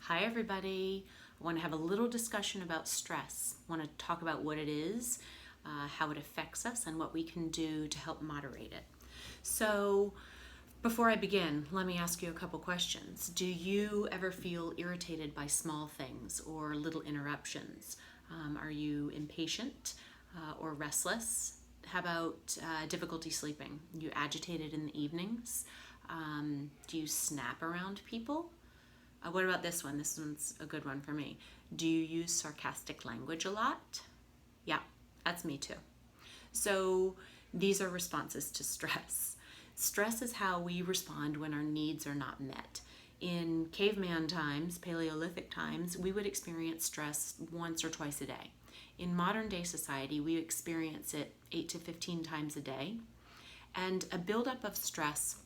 Hi everybody. I want to have a little discussion about stress. I want to talk about what it is, how it affects us, and what we can do to help moderate it. So before I begin, let me ask you a couple questions. Do you ever feel irritated by small things or little interruptions? Are you impatient or restless? How about difficulty sleeping? You agitated in the evenings? Do you snap around people? What about this one? This one's a good one for me. Do you use sarcastic language a lot? Yeah, that's me too. So these are responses to stress. Stress is how we respond when our needs are not met. In caveman times, Paleolithic times, we would experience stress once or twice a day. In modern day society, we experience it 8 to 15 times a day. And a buildup of stress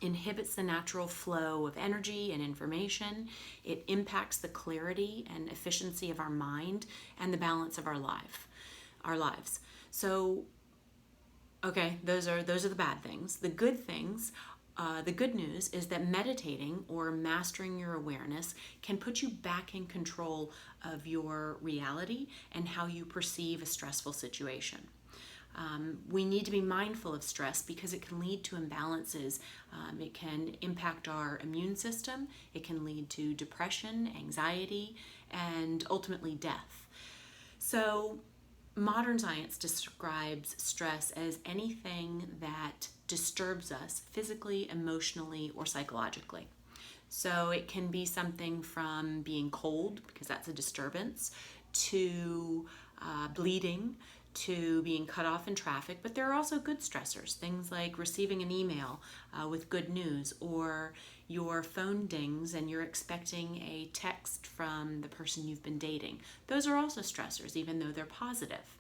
inhibits the natural flow of energy and information. It impacts the clarity and efficiency of our mind and the balance of our lives. So, okay, those are the bad things. The good things, the good news is that meditating or mastering your awareness can put you back in control of your reality and how you perceive a stressful situation. We need to be mindful of stress because it can lead to imbalances. It can impact our immune system. It can lead to depression, anxiety, and ultimately death. So, modern science describes stress as anything that disturbs us physically, emotionally, or psychologically. So, it can be something from being cold, because that's a disturbance, to bleeding, to being cut off in traffic, but there are also good stressors, things like receiving an email with good news, or your phone dings and you're expecting a text from the person you've been dating. Those are also stressors, even though they're positive.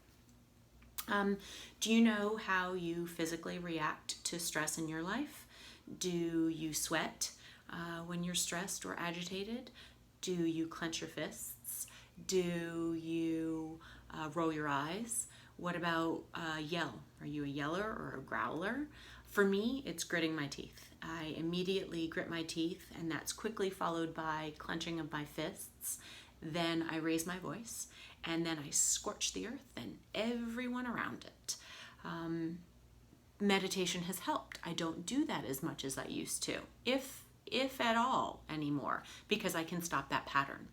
Do you know how you physically react to stress in your life? Do you sweat when you're stressed or agitated? Do you clench your fists? Do you roll your eyes? What about yell? Are you a yeller or a growler? For me, it's gritting my teeth. I immediately grit my teeth, and that's quickly followed by clenching of my fists. Then I raise my voice, and then I scorch the earth and everyone around it. Meditation has helped. I don't do that as much as I used to, if at all anymore, because I can stop that pattern.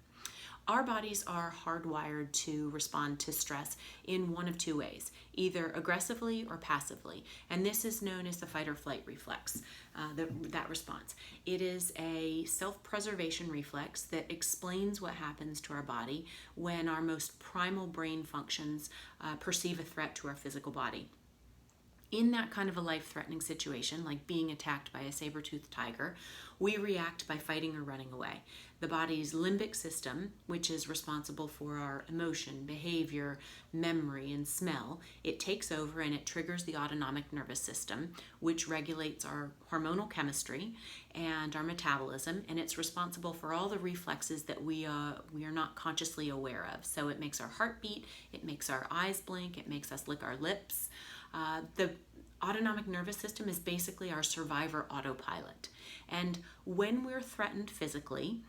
Our bodies are hardwired to respond to stress in one of two ways, either aggressively or passively. And this is known as the fight or flight reflex, that response. It is a self-preservation reflex that explains what happens to our body when our most primal brain functions perceive a threat to our physical body. In that kind of a life-threatening situation, like being attacked by a saber-toothed tiger, we react by fighting or running away. The body's limbic system, which is responsible for our emotion, behavior, memory, and smell, it takes over and it triggers the autonomic nervous system, which regulates our hormonal chemistry and our metabolism, and it's responsible for all the reflexes that we are not consciously aware of. So it makes our heart beat, it makes our eyes blink, it makes us lick our lips. The autonomic nervous system is basically our survivor autopilot. And when we're threatened physically,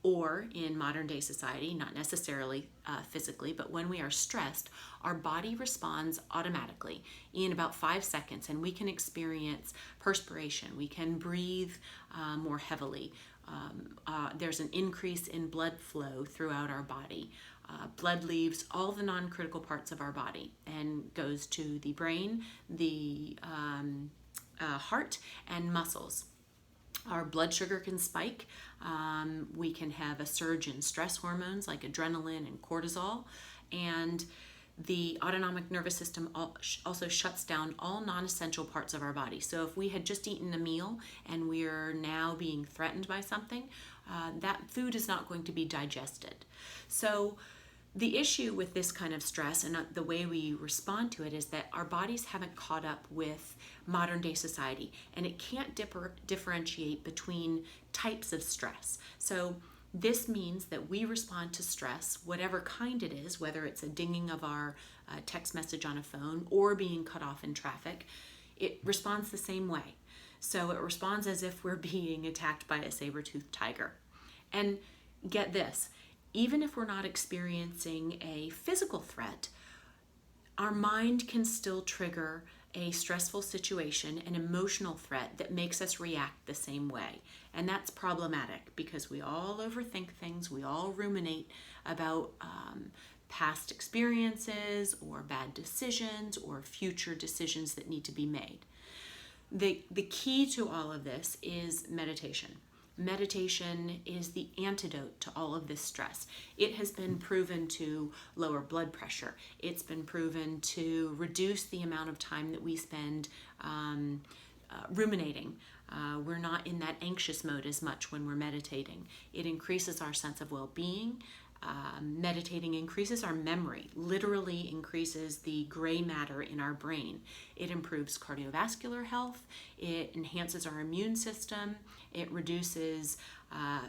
or in modern day society, not necessarily physically, but when we are stressed, our body responds automatically in about 5 seconds, and we can experience perspiration. We can breathe more heavily. There's an increase in blood flow throughout our body. Blood leaves all the non-critical parts of our body and goes to the brain, the heart, and muscles. Our blood sugar can spike. We can have a surge in stress hormones like adrenaline and cortisol. And the autonomic nervous system also shuts down all non-essential parts of our body. So if we had just eaten a meal and we're now being threatened by something, that food is not going to be digested. So the issue with this kind of stress and the way we respond to it is that our bodies haven't caught up with modern day society, and it can't differentiate between types of stress. So this means that we respond to stress, whatever kind it is, whether it's a dinging of our text message on a phone or being cut off in traffic, it responds the same way. So it responds as if we're being attacked by a saber-toothed tiger. And get this, even if we're not experiencing a physical threat, our mind can still trigger a stressful situation, an emotional threat that makes us react the same way. And that's problematic because we all overthink things, we all ruminate about past experiences or bad decisions or future decisions that need to be made. The key to all of this is meditation. Meditation is the antidote to all of this stress. It has been proven to lower blood pressure. It's been proven to reduce the amount of time that we spend ruminating. We're not in that anxious mode as much when we're meditating. It increases our sense of well-being. Meditating increases our memory, literally increases the gray matter in our brain. It improves cardiovascular health. It enhances our immune system. It reduces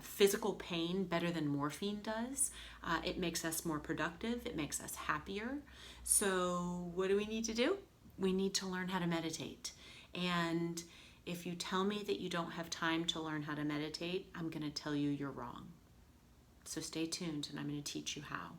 physical pain better than morphine does. It makes us more productive. It makes us happier. So what do we need to do? We need to learn how to meditate. And if you tell me that you don't have time to learn how to meditate, I'm going to tell you you're wrong. So stay tuned and I'm going to teach you how.